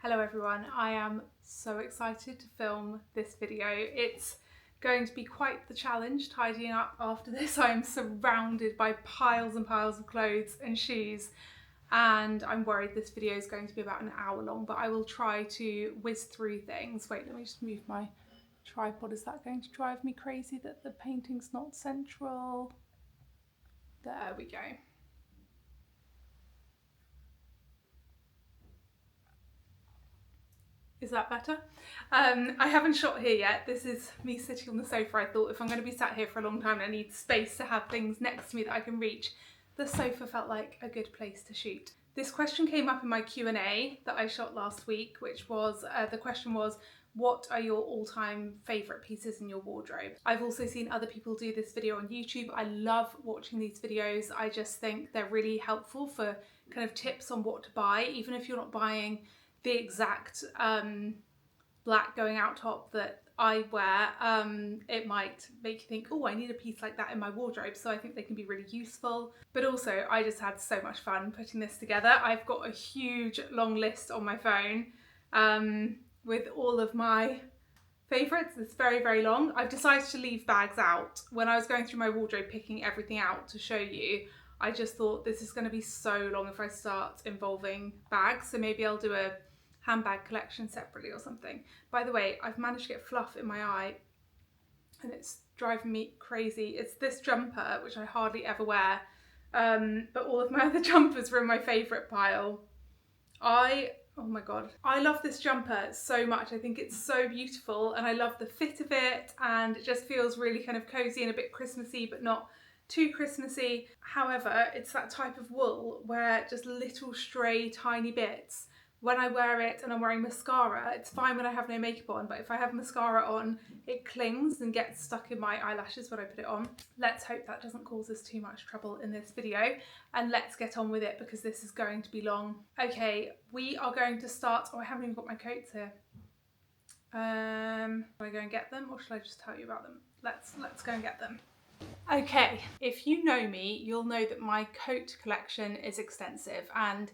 Hello everyone, I am so excited to film this video. It's going to be quite the challenge tidying up after this. I am surrounded by piles and piles of clothes and shoes and I'm worried this video is going to be about an hour long, but I will try to whiz through things. Wait, let me just move my tripod. Is that going to drive me crazy that the painting's not central? There we go. Is that better? I haven't shot here yet. This is me sitting on the sofa. I thought if I'm going to be sat here for a long time and I need space to have things next to me that I can reach, the sofa felt like a good place to shoot. This question came up in my Q&A that I shot last week, which was, the question was, what are your all-time favourite pieces in your wardrobe? I've also seen other people do this video on YouTube. I love watching these videos. I just think they're really helpful for kind of tips on what to buy, even if you're not buying the exact black going out top that I wear. It might make you think, oh, I need a piece like that in my wardrobe, so I think they can be really useful. But also, I just had so much fun putting this together. I've got a huge long list on my phone with all of my favourites. It's very, very long. I've decided to leave bags out. When I was going through my wardrobe picking everything out to show you, I just thought this is going to be so long if I start involving bags, so maybe I'll do a handbag collection separately or something. By the way, I've managed to get fluff in my eye and it's driving me crazy. It's this jumper, which I hardly ever wear, but all of my other jumpers were in my favourite pile. Oh my god, I love this jumper so much. I think it's so beautiful and I love the fit of it, and it just feels really kind of cozy and a bit Christmassy, but not too Christmassy. However, it's that type of wool where just little stray tiny bits, when I wear it and I'm wearing mascara, it's fine when I have no makeup on, but if I have mascara on, it clings and gets stuck in my eyelashes when I put it on. Let's hope that doesn't cause us too much trouble in this video, and let's get on with it because this is going to be long. Okay, we are going to start. Oh, I haven't even got my coats here. Should I go and get them or should I just tell you about them? Let's go and get them. Okay, if you know me, you'll know that my coat collection is extensive and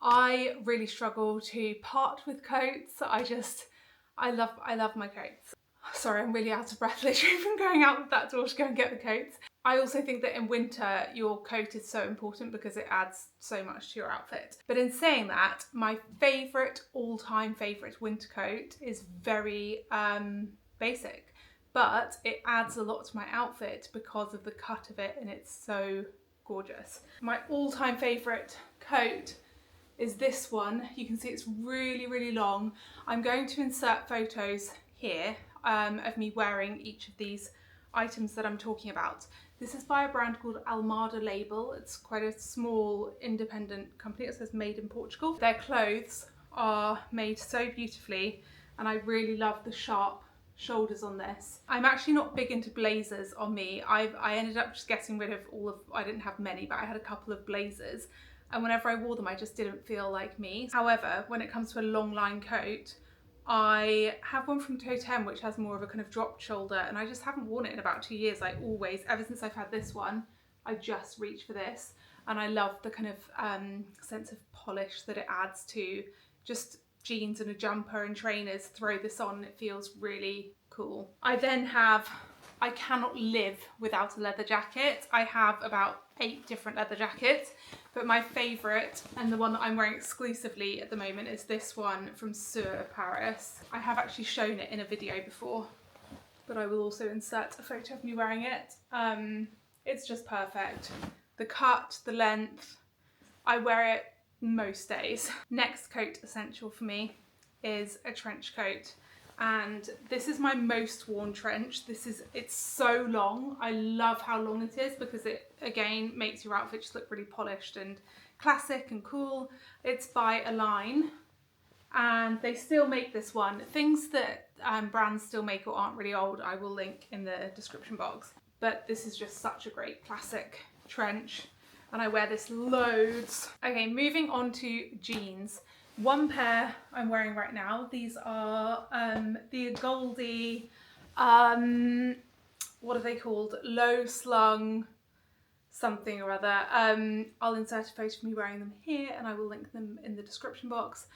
I really struggle to part with coats. I love my coats. Sorry, I'm really out of breath literally from going out of that door to go and get the coats. I also think that in winter, your coat is so important because it adds so much to your outfit. But in saying that, my favourite, all-time favourite winter coat is very basic, but it adds a lot to my outfit because of the cut of it and it's so gorgeous. My all-time favourite coat is this one. You can see it's really, really long. I'm going to insert photos here of me wearing each of these items that I'm talking about. This is by a brand called Almada Label. It's quite a small independent company. It says made in Portugal. Their clothes are made so beautifully and I really love the sharp shoulders on this. I'm actually not big into blazers on me. I ended up just getting rid of I didn't have many, but I had a couple of blazers. And whenever I wore them, I just didn't feel like me. However, when it comes to a long line coat, I have one from Totem, which has more of a kind of dropped shoulder, and I just haven't worn it in about 2 years. I always, ever since I've had this one, I just reach for this. And I love the kind of sense of polish that it adds to just jeans and a jumper and trainers. Throw this on, it feels really cool. I then have, I cannot live without a leather jacket. I have about 8 different leather jackets, but my favourite and the one that I'm wearing exclusively at the moment is this one from Souer, Paris. I have actually shown it in a video before, but I will also insert a photo of me wearing it. It's just perfect. The cut, the length, I wear it most days. Next coat essential for me is a trench coat. And this is my most worn trench. It's so long. I love how long it is because it again makes your outfit just look really polished and classic and cool. It's by Align and they still make this one. Things that brands still make or aren't really old, I will link in the description box. But this is just such a great classic trench and I wear this loads. Okay, moving on to jeans. One pair I'm wearing right now. These are the Goldie, what are they called? Low slung something or other. I'll insert a photo of me wearing them here and I will link them in the description box.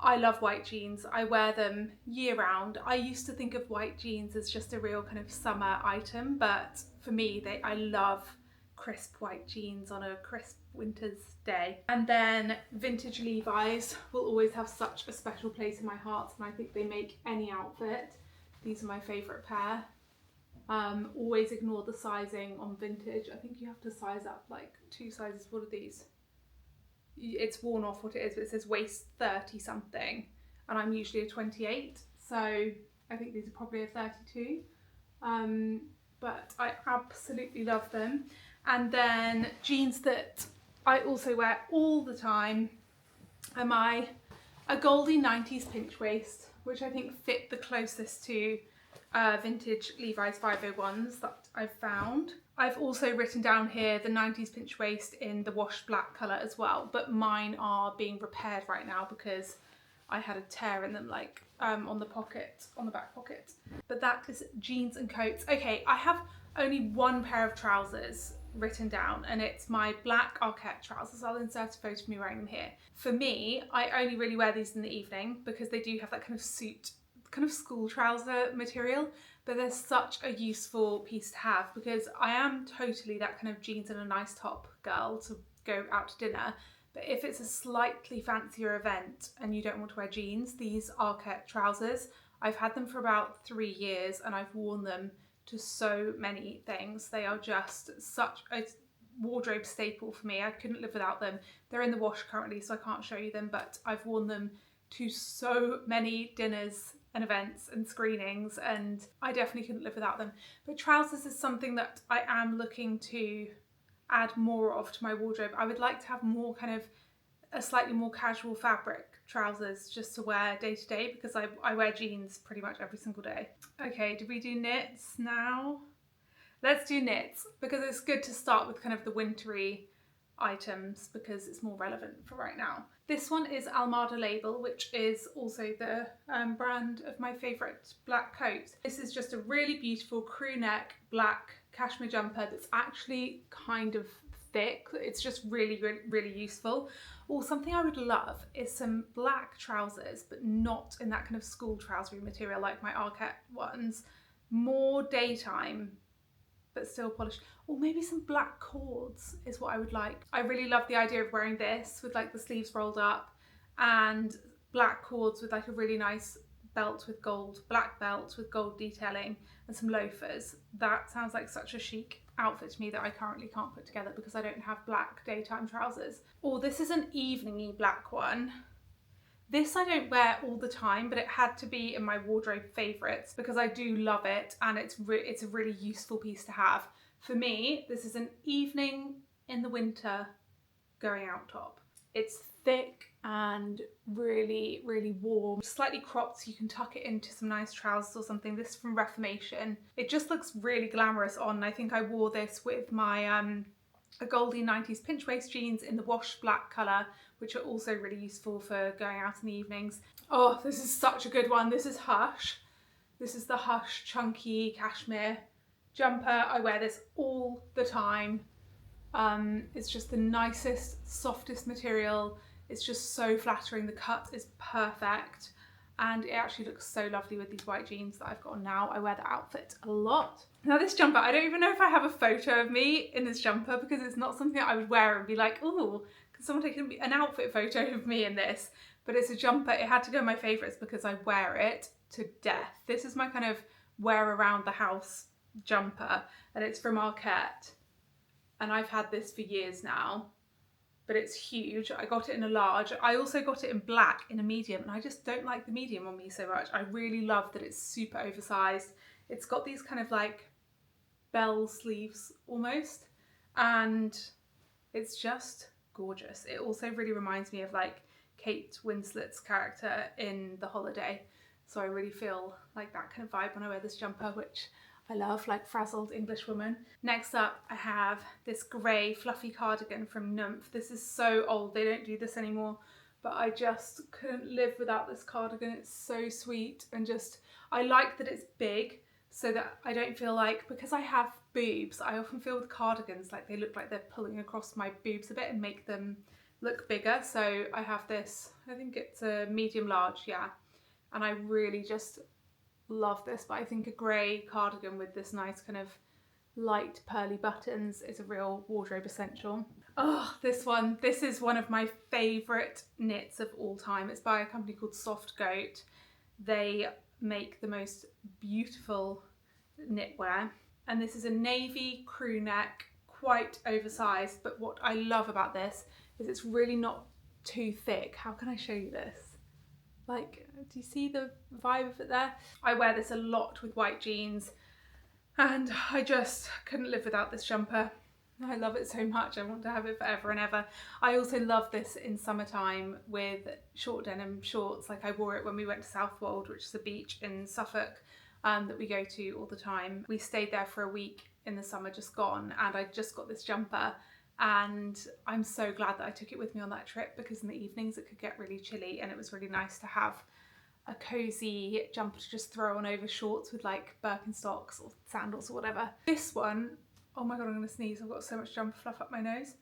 I love white jeans. I wear them year round. I used to think of white jeans as just a real kind of summer item, but for me, I love crisp white jeans on a crisp winter's day. And then vintage Levi's will always have such a special place in my heart, and I think they make any outfit. These are my favourite pair. Always ignore the sizing on vintage. I think you have to size up like 2 sizes. What are these? It's worn off what it is, but it says waist 30 something, and I'm usually a 28, so I think these are probably a 32. But I absolutely love them. And then jeans that I also wear all the time are a Goldie 90s pinch waist, which I think fit the closest to vintage Levi's 501s that I've found. I've also written down here the 90s pinch waist in the washed black colour as well, but mine are being repaired right now because I had a tear in them, like on the back pocket. But that is jeans and coats. Okay, I have only one pair of trousers written down, and it's my black Arquette trousers. I'll insert a photo of me wearing them here. For me, I only really wear these in the evening because they do have that kind of suit, kind of school trouser material, but they're such a useful piece to have because I am totally that kind of jeans and a nice top girl to go out to dinner. But if it's a slightly fancier event and you don't want to wear jeans, these Arquette trousers, I've had them for about 3 years and I've worn them to so many things. They are just such a wardrobe staple for me. I couldn't live without them. They're in the wash currently, so I can't show you them, but I've worn them to so many dinners and events and screenings, and I definitely couldn't live without them. But trousers is something that I am looking to add more of to my wardrobe. I would like to have more kind of a slightly more casual fabric trousers just to wear day to day, because I wear jeans pretty much every single day. Okay, do we do knits now? Let's do knits because it's good to start with kind of the wintry items because it's more relevant for right now. This one is Almada Label, which is also the brand of my favourite black coat. This is just a really beautiful crew neck black cashmere jumper that's actually kind of thick. It's just really, really, really useful. Or something I would love is some black trousers, but not in that kind of school trousery material like my Arquette ones. More daytime, but still polished. Or maybe some black cords is what I would like. I really love the idea of wearing this with like the sleeves rolled up and black cords with like a really nice belt with gold, black belt with gold detailing and some loafers. That sounds like such a chic outfit to me that I currently can't put together because I don't have black daytime trousers. Or this is an evening-y black one. This I don't wear all the time, but it had to be in my wardrobe favourites because I do love it and it's a really useful piece to have. For me, this is an evening in the winter going out top. It's thick and really, really warm. Slightly cropped so you can tuck it into some nice trousers or something. This is from Reformation. It just looks really glamorous on. I think I wore this with my a Goldie 90s pinch waist jeans in the wash black colour, which are also really useful for going out in the evenings. Oh, this is such a good one. This is Hush. This is the Hush chunky cashmere jumper. I wear this all the time. It's just the nicest, softest material. It's just so flattering. The cut is perfect. And it actually looks so lovely with these white jeans that I've got on now. I wear the outfit a lot. Now this jumper, I don't even know if I have a photo of me in this jumper because it's not something I would wear and be like, oh, can someone take an outfit photo of me in this? But it's a jumper. It had to go in my favourites because I wear it to death. This is my kind of wear around the house jumper, and it's from Arquette. And I've had this for years now, but it's huge. I got it in a large. I also got it in black in a medium, and I just don't like the medium on me so much. I really love that it's super oversized. It's got these kind of like bell sleeves almost, and it's just gorgeous. It also really reminds me of like Kate Winslet's character in The Holiday. So I really feel like that kind of vibe when I wear this jumper, which I love, like frazzled English woman. Next up, I have this grey fluffy cardigan from Numph. This is so old, they don't do this anymore, but I just couldn't live without this cardigan. It's so sweet, and just, I like that it's big so that I don't feel like, because I have boobs, I often feel with cardigans like they look like they're pulling across my boobs a bit and make them look bigger. So I have this, I think it's a medium large, yeah. And I really just love this, but I think a grey cardigan with this nice kind of light pearly buttons is a real wardrobe essential. Oh, this one. This is one of my favourite knits of all time. It's by a company called Soft Goat. They make the most beautiful knitwear. And this is a navy crew neck, quite oversized. But what I love about this is it's really not too thick. How can I show you this? Like, do you see the vibe of it there? I wear this a lot with white jeans and I just couldn't live without this jumper. I love it so much. I want to have it forever and ever. I also love this in summertime with short denim shorts. Like I wore it when we went to Southwold, which is a beach in Suffolk that we go to all the time. We stayed there for a week in the summer just gone, and I just got this jumper, and I'm so glad that I took it with me on that trip, because in the evenings it could get really chilly and it was really nice to have a cozy jumper to just throw on over shorts with like Birkenstocks or sandals or whatever. This one, oh my god, I'm gonna sneeze. I've got so much jumper fluff up my nose.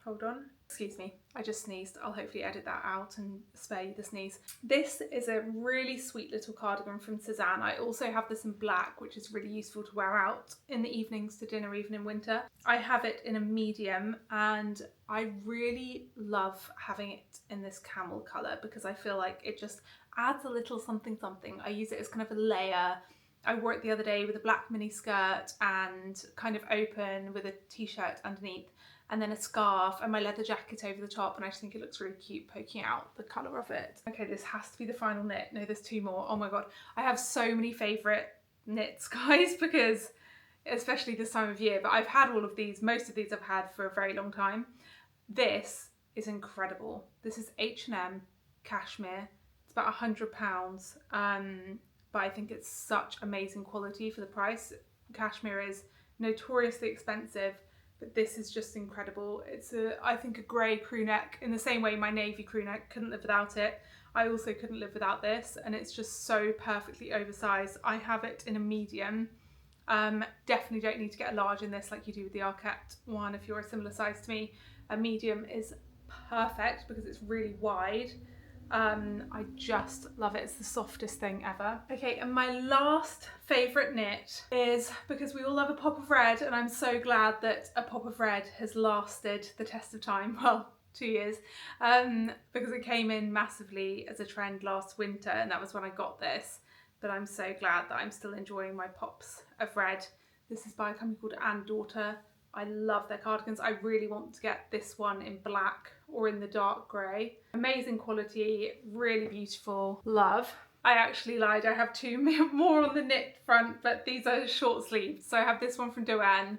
Hold on. Excuse me, I just sneezed. I'll hopefully edit that out and spare you the sneeze. This is a really sweet little cardigan from Suzanne. I also have this in black, which is really useful to wear out in the evenings to dinner, even in winter. I have it in a medium, and I really love having it in this camel colour because I feel like it just adds a little something something. I use it as kind of a layer. I wore it the other day with a black mini skirt and kind of open with a t-shirt underneath, and then a scarf and my leather jacket over the top, and I just think it looks really cute poking out the colour of it. Okay, this has to be the final knit. No, there's two more. Oh my god, I have so many favourite knits, guys, because especially this time of year, but I've had all of these. Most of these I've had for a very long time. This is incredible. This is H&M cashmere. It's about £100, but I think it's such amazing quality for the price. Cashmere is notoriously expensive, but this is just incredible. It's I think a grey crew neck, in the same way my navy crew neck couldn't live without it. I also couldn't live without this, and it's just so perfectly oversized. I have it in a medium. Definitely don't need to get a large in this like you do with the Arquette one if you're a similar size to me. A medium is perfect because it's really wide. I just love it. It's the softest thing ever. Okay, and my last favourite knit is, because we all love a pop of red, and I'm so glad that a pop of red has lasted the test of time, well, 2 years, because it came in massively as a trend last winter, and that was when I got this, but I'm so glad that I'm still enjoying my pops of red. This is by a company called And Daughter. I love their cardigans. I really want to get this one in black or in the dark grey. Amazing quality, really beautiful. Love. I actually lied, I have two more on the knit front, but these are short sleeved. So I have this one from Doen.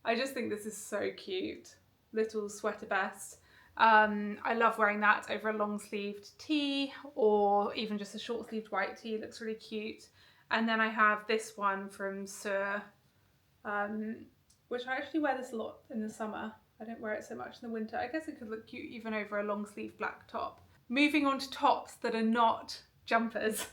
I just think this is so cute. Little sweater vest. I love wearing that over a long sleeved tee, or even just a short sleeved white tee. It looks really cute. And then I have this one from Souer, which I actually wear this a lot in the summer. I don't wear it so much in the winter. I guess it could look cute even over a long sleeve black top. Moving on to tops that are not jumpers.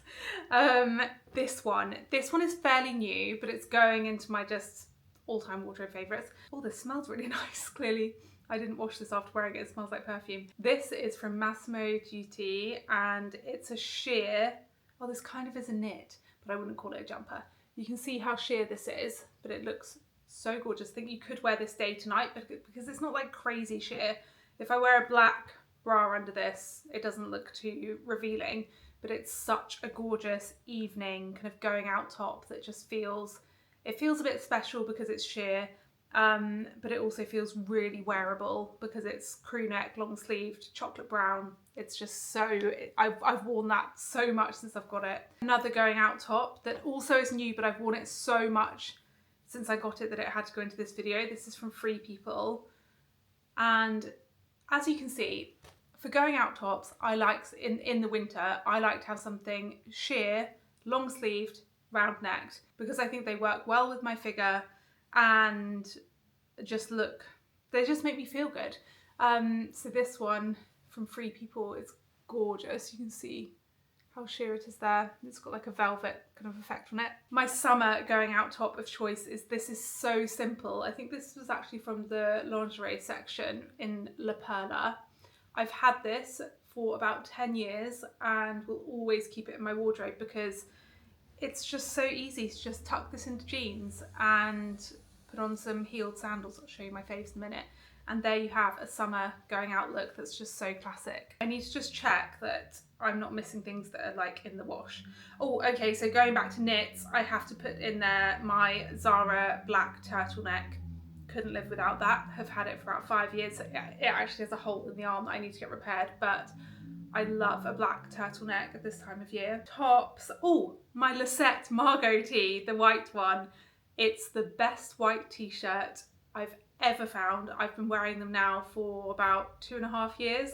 This one is fairly new, but it's going into my just all-time wardrobe favourites. Oh, this smells really nice. Clearly I didn't wash this after wearing it. It smells like perfume. This is from Massimo Dutti, and it's a sheer. Oh, this kind of is a knit, but I wouldn't call it a jumper. You can see how sheer this is, but it looks so gorgeous. I think you could wear this day to night, but because it's not like crazy sheer. If I wear a black bra under this, it doesn't look too revealing, but it's such a gorgeous evening kind of going out top that just feels, it feels a bit special because it's sheer, but it also feels really wearable because it's crew neck, long sleeved, chocolate brown. It's just so, I've worn that so much since I've got it. Another going out top that also is new, but I've worn it so much since I got it that it had to go into this video. This is from Free People, and as you can see, for going out tops, I like in the winter, I like to have something sheer, long sleeved, round necked, because I think they work well with my figure and just look, they just make me feel good. So this one from Free People is gorgeous. You can see how sheer it is there. It's got like a velvet kind of effect on it. My summer going out top of choice is, this is so simple. I think this was actually from the lingerie section in La Perla. I've had this for about 10 years and will always keep it in my wardrobe because it's just so easy to just tuck this into jeans and put on some heeled sandals. I'll show you my faves in a minute. And there you have a summer going out look that's just so classic. I need to just check that I'm not missing things that are like in the wash. Oh, okay, so going back to knits, I have to put in there my Zara black turtleneck. Couldn't live without that. Have had it for about 5 years. It actually has a hole in the arm that I need to get repaired, but I love a black turtleneck at this time of year. Tops. Oh, my Lisette Margot tee, the white one. It's the best white t-shirt I've ever found. I've been wearing them now for about 2.5 years,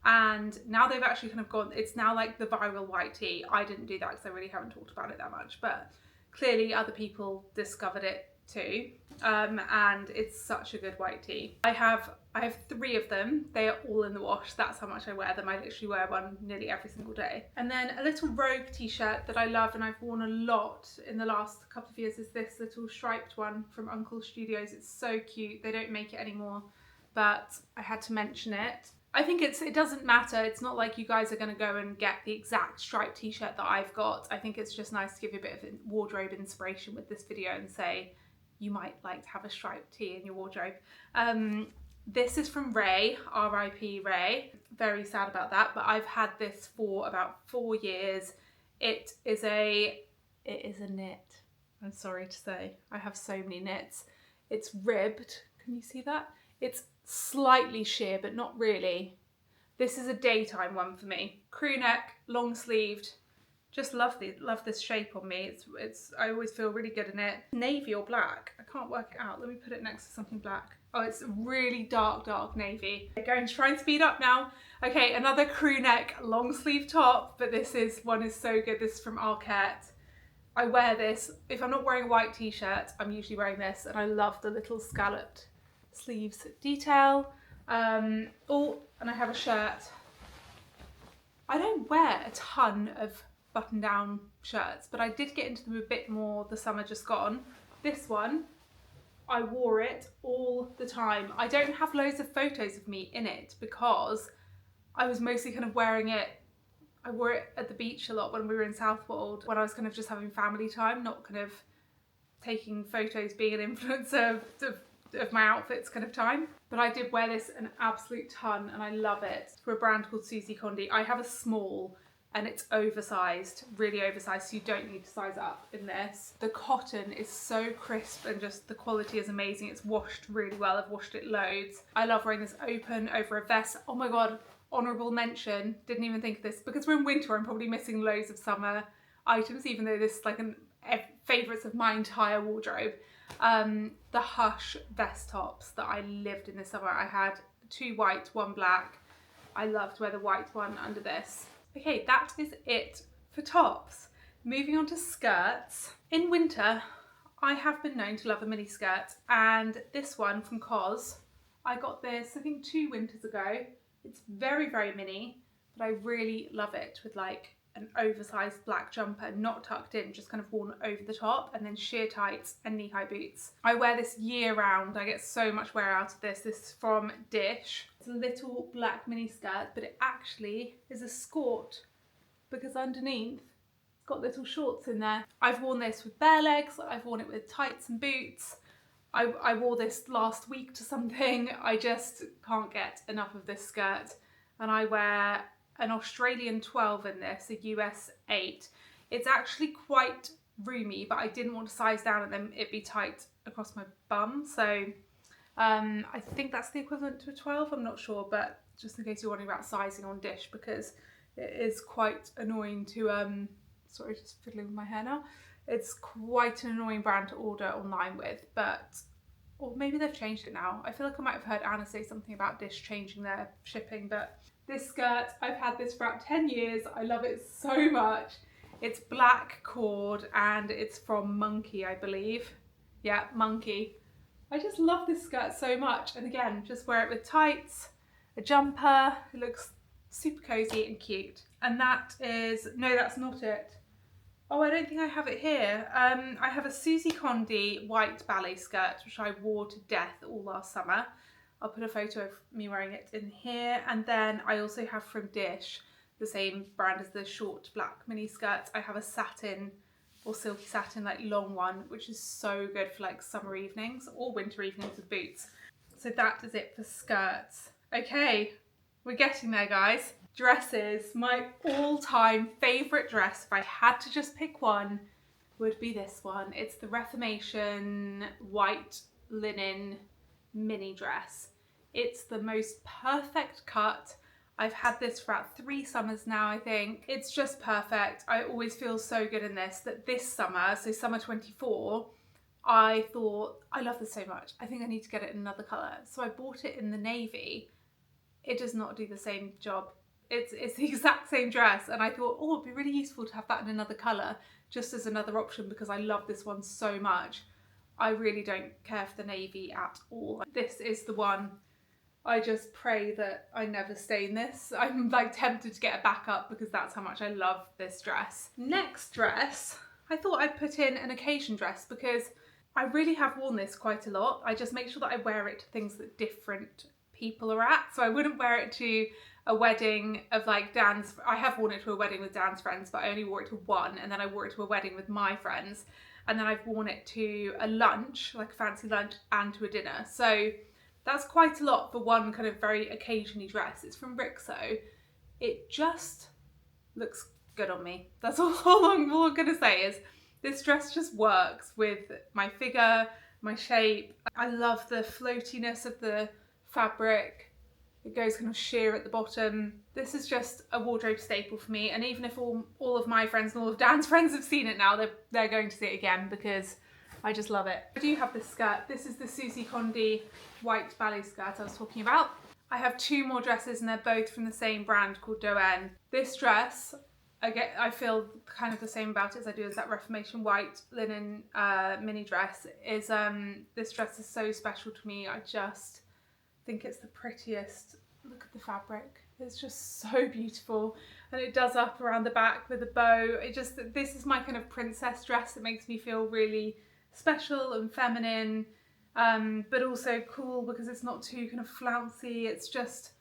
and now they've actually kind of gone, it's now like the viral white tee. I didn't do that because I really haven't talked about it that much, but clearly other people discovered it too, and it's such a good white tee. I have 3 of them. They are all in the wash. That's how much I wear them. I literally wear one nearly every single day. And then a little Rogue t-shirt that I love and I've worn a lot in the last couple of years is this little striped one from Uncle Studios. It's so cute. They don't make it anymore, but I had to mention it. I think it doesn't matter. It's not like you guys are going to go and get the exact striped t-shirt that I've got. I think it's just nice to give you a bit of wardrobe inspiration with this video and say you might like to have a striped tee in your wardrobe. This is from Raey, R.I.P. Raey. Very sad about that, but I've had this for about 4 years. It is a knit. I'm sorry to say, I have so many knits. It's ribbed. Can you see that? It's slightly sheer, but not really. This is a daytime one for me. Crew neck, long sleeved. Just love this shape on me. I always feel really good in it. Navy or black? I can't work it out. Let me put it next to something black. Oh, it's really dark navy. I'm going to try and speed up now. Okay, another crew neck long sleeve top, but this one is so good. This is from Locket. I wear this, if I'm not wearing a white t-shirt, I'm usually wearing this, and I love the little scalloped sleeves detail. Oh, and I have a shirt. I don't wear a ton of button-down shirts, but I did get into them a bit more the summer just gone. This one, I wore it all the time. I don't have loads of photos of me in it because I was mostly kind of wearing it. I wore it at the beach a lot when we were in Southwold, when I was kind of just having family time, not kind of taking photos, being an influencer of my outfits kind of time. But I did wear this an absolute ton and I love it. It's for a brand called Suzi Kondi. I have a small and it's oversized, really oversized, so you don't need to size up in this. The cotton is so crisp and just the quality is amazing. It's washed really well. I've washed it loads. I love wearing this open over a vest. Oh my God, honorable mention. Didn't even think of this. Because we're in winter, I'm probably missing loads of summer items, even though this is like favorites of my entire wardrobe. The Hush vest tops that I lived in this summer. I had 2 white, 1 black. I loved wear the white one under this. Okay, that is it for tops. Moving on to skirts. In winter, I have been known to love a mini skirt, and this one from COS, I got this I think 2 winters ago. It's very, very mini, but I really love it with like an oversized black jumper, not tucked in, just kind of worn over the top, and then sheer tights and knee-high boots. I wear this year round. I get so much wear out of this. This is from Dissh. It's a little black mini skirt, but it actually is a skirt because underneath it's got little shorts in there. I've worn this with bare legs. I've worn it with tights and boots. I wore this last week to something. I just can't get enough of this skirt, and I wear an Australian 12 in this, a US 8. It's actually quite roomy, but I didn't want to size down and then it be tight across my bum. So I think that's the equivalent to a 12, I'm not sure, but just in case you're wondering about sizing on Dissh, because it is quite annoying to, sorry, just fiddling with my hair now. It's quite an annoying brand to order online with, but, or maybe they've changed it now. I feel like I might have heard Anna say something about Dissh changing their shipping, but this skirt, I've had this for about 10 years. I love it so much. It's black cord and it's from Monki, I believe. Yeah, Monki. I just love this skirt so much. And again, just wear it with tights, a jumper. It looks super cozy and cute. And that is, no, that's not it. Oh, I don't think I have it here. I have a Suzi Kondi white ballet skirt, which I wore to death all last summer. I'll put a photo of me wearing it in here. And then I also have from Dissh, the same brand as the short black mini skirts. I have a satin or silky satin, like long one, which is so good for like summer evenings or winter evenings with boots. So that is it for skirts. Okay, we're getting there, guys. Dresses, my all-time favourite dress, if I had to just pick one, would be this one. It's the Reformation white linen mini dress. It's the most perfect cut. I've had this for about 3 summers now, I think. It's just perfect. I always feel so good in this, that this summer, so summer 24, I thought, I love this so much. I think I need to get it in another colour. So I bought it in the navy. It does not do the same job. It's the exact same dress, and I thought, oh, it'd be really useful to have that in another colour, just as another option, because I love this one so much. I really don't care for the navy at all. This is the one. I just pray that I never stain this. I'm like tempted to get a backup because that's how much I love this dress. Next dress, I thought I'd put in an occasion dress because I really have worn this quite a lot. I just make sure that I wear it to things that different people are at. So I wouldn't wear it to a wedding of like Dan's. I have worn it to a wedding with Dan's friends, but I only wore it to one, and then I wore it to a wedding with my friends, and then I've worn it to a lunch, like a fancy lunch, and to a dinner. So that's quite a lot for one kind of very occasionally dress. It's from Rixo. It just looks good on me. That's all I'm gonna say is this dress just works with my figure, my shape. I love the floatiness of the fabric. It goes kind of sheer at the bottom. This is just a wardrobe staple for me, and even if all of my friends and all of Dan's friends have seen it now, they're going to see it again because I just love it. I do have this skirt. This is the Suzi Kondi white ballet skirt I was talking about. I have 2 more dresses, and they're both from the same brand called Doen. This dress, I feel kind of the same about it as I do as that Reformation white linen mini dress. This dress is so special to me. I just think it's the prettiest. Look at the fabric. It's just so beautiful, and it does up around the back with a bow. This is my kind of princess dress. It makes me feel really special and feminine, but also cool because it's not too kind of flouncy. It's just,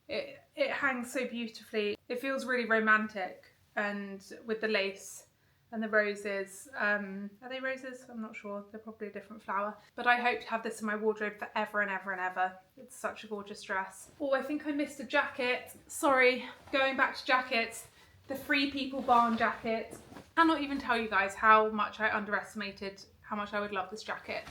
it hangs so beautifully. It feels really romantic, and with the lace and the roses. Are they roses? I'm not sure. They're probably a different flower. But I hope to have this in my wardrobe forever and ever and ever. It's such a gorgeous dress. Oh, I think I missed a jacket. Sorry, going back to jackets. The Free People Barn jacket. I cannot even tell you guys how much I underestimated how much I would love this jacket.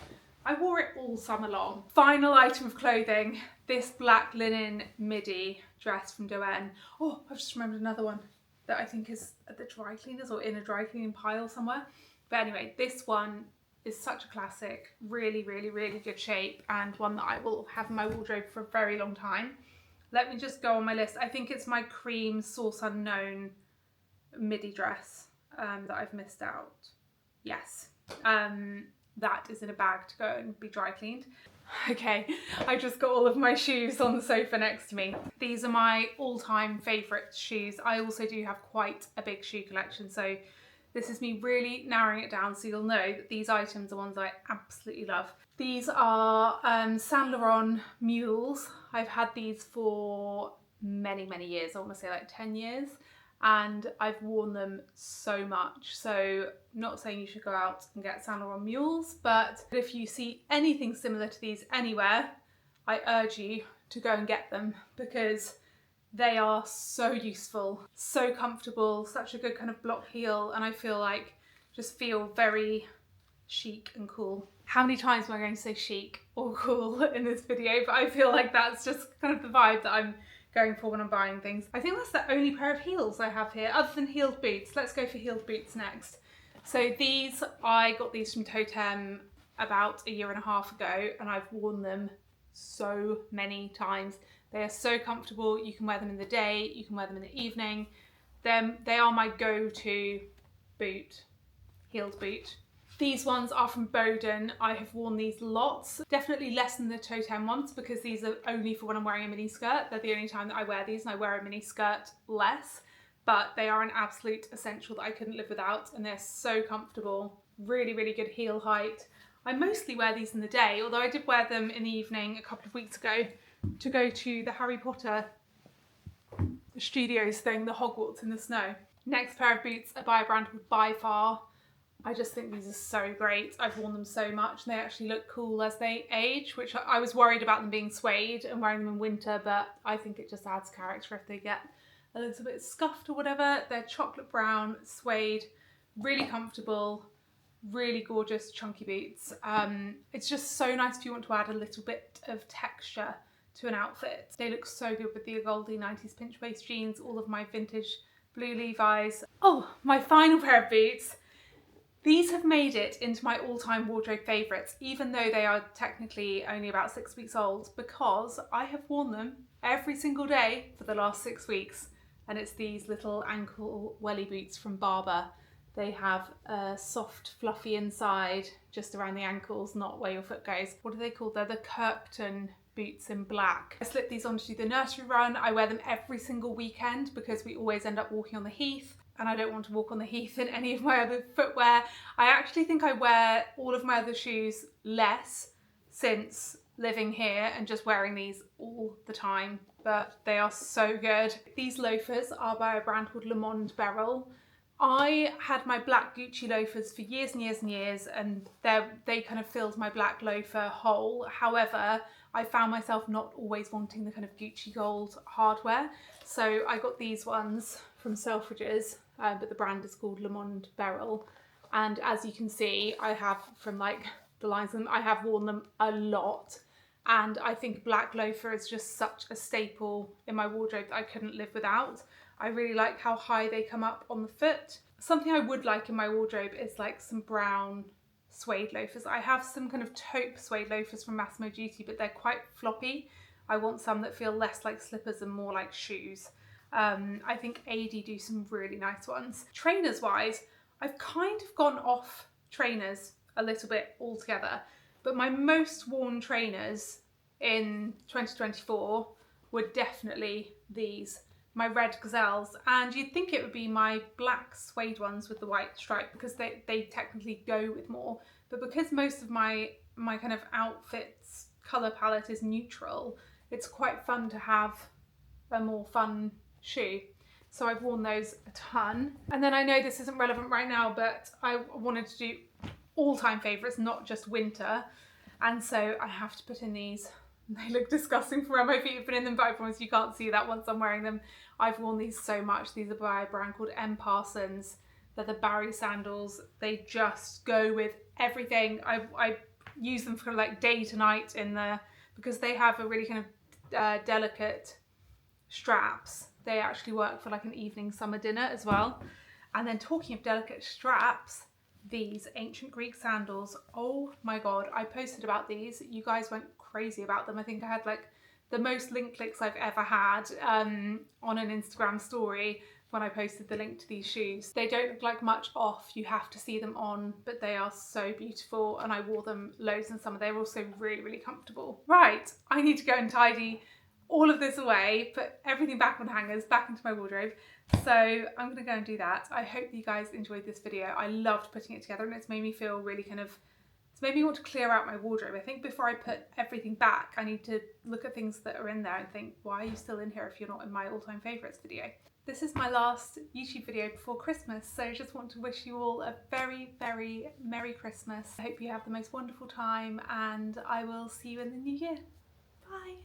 I wore it all summer long. Final item of clothing, this black linen midi dress from Doen. Oh, I've just remembered another one that I think is at the dry cleaners or in a dry cleaning pile somewhere. But anyway, this one is such a classic, really, really, really good shape, and one that I will have in my wardrobe for a very long time. Let me just go on my list. I think it's my cream Source Unknown midi dress that I've missed out. Yes, that is in a bag to go and be dry cleaned. Okay, I just got all of my shoes on the sofa next to me. These are my all-time favourite shoes. I also do have quite a big shoe collection, so this is me really narrowing it down so you'll know that these items are ones I absolutely love. These are Saint Laurent mules. I've had these for many, many years. I want to say like 10 years. And I've worn them so much. So not saying you should go out and get Saint Laurent mules, but if you see anything similar to these anywhere, I urge you to go and get them because they are so useful, so comfortable, such a good kind of block heel, and I feel very chic and cool. How many times am I going to say chic or cool in this video? But I feel like that's just kind of the vibe that I'm going for when I'm buying things. I think that's the only pair of heels I have here, other than heeled boots. Let's go for heeled boots next. So these, I got these from Totem about 1.5 years ago, and I've worn them so many times. They are so comfortable. You can wear them in the day, you can wear them in the evening. They are my go-to boot, heeled boot. These ones are from Doen. I have worn these lots. Definitely less than the totem ones because these are only for when I'm wearing a mini skirt. They're the only time that I wear these, and I wear a mini skirt less. But they are an absolute essential that I couldn't live without, and they're so comfortable. Really, really good heel height. I mostly wear these in the day, although I did wear them in the evening a couple of weeks ago to go to the Harry Potter Studios thing, the Hogwarts in the snow. Next pair of boots are by a brand called By Far. I just think these are so great. I've worn them so much, and they actually look cool as they age, which I was worried about them being suede and wearing them in winter, but I think it just adds character if they get a little bit scuffed or whatever. They're chocolate brown, suede, really comfortable, really gorgeous chunky boots. It's just so nice if you want to add a little bit of texture to an outfit. They look so good with the Goldie 90s pinch waist jeans, all of my vintage blue Levi's. Oh, my final pair of boots. These have made it into my all-time wardrobe favourites, even though they are technically only about 6 weeks old, because I have worn them every single day for the last 6 weeks. And it's these little ankle welly boots from Barbour. They have a soft, fluffy inside, just around the ankles, not where your foot goes. What are they called? They're the Kirkton boots in black. I slip these on to do the nursery run. I wear them every single weekend because we always end up walking on the heath, and I don't want to walk on the heath in any of my other footwear. I actually think I wear all of my other shoes less since living here and just wearing these all the time, but they are so good. These loafers are by a brand called Almada Label. I had my black Gucci loafers for years and years and years, and they kind of filled my black loafer hole. However, I found myself not always wanting the kind of Gucci gold hardware. So I got these ones from Selfridges, but the brand is called Almada Label. And as you can see, I have, from like the lines of them, I have worn them a lot. And I think black loafer is just such a staple in my wardrobe that I couldn't live without. I really like how high they come up on the foot. Something I would like in my wardrobe is like some brown suede loafers. I have some kind of taupe suede loafers from Massimo Dutti, but they're quite floppy. I want some that feel less like slippers and more like shoes. I think AD do some really nice ones. Trainers wise, I've kind of gone off trainers a little bit altogether, but my most worn trainers in 2024 were definitely these, my red gazelles, and you'd think it would be my black suede ones with the white stripe because they technically go with more, but because most of my kind of outfits colour palette is neutral, it's quite fun to have a more fun shoe. So I've worn those a ton. And then I know this isn't relevant right now, but I wanted to do all-time favourites, not just winter, and so I have to put in these. They look disgusting from where my feet have been in them, but I promise you can't see that once I'm wearing them. I've worn these so much. These are by a brand called M. Parsons. They're the Barry sandals. They just go with everything. I use them for like day to night in the, because they have a really kind of delicate straps. They actually work for like an evening summer dinner as well. And then talking of delicate straps, these ancient Greek sandals, oh my god, I posted about these. You guys went crazy about them. I think I had like the most link clicks I've ever had on an Instagram story when I posted the link to these shoes. They don't look like much off, you have to see them on, but they are so beautiful, and I wore them loads in summer. They're also really, really comfortable. Right, I need to go and tidy all of this away, put everything back on hangers, back into my wardrobe. So I'm gonna go and do that. I hope you guys enjoyed this video. I loved putting it together, and it's made me feel really kind of, it's made me want to clear out my wardrobe. I think before I put everything back, I need to look at things that are in there and think, why are you still in here if you're not in my all-time favourites video? This is my last YouTube video before Christmas, so I just want to wish you all a very, very Merry Christmas. I hope you have the most wonderful time, and I will see you in the new year. Bye.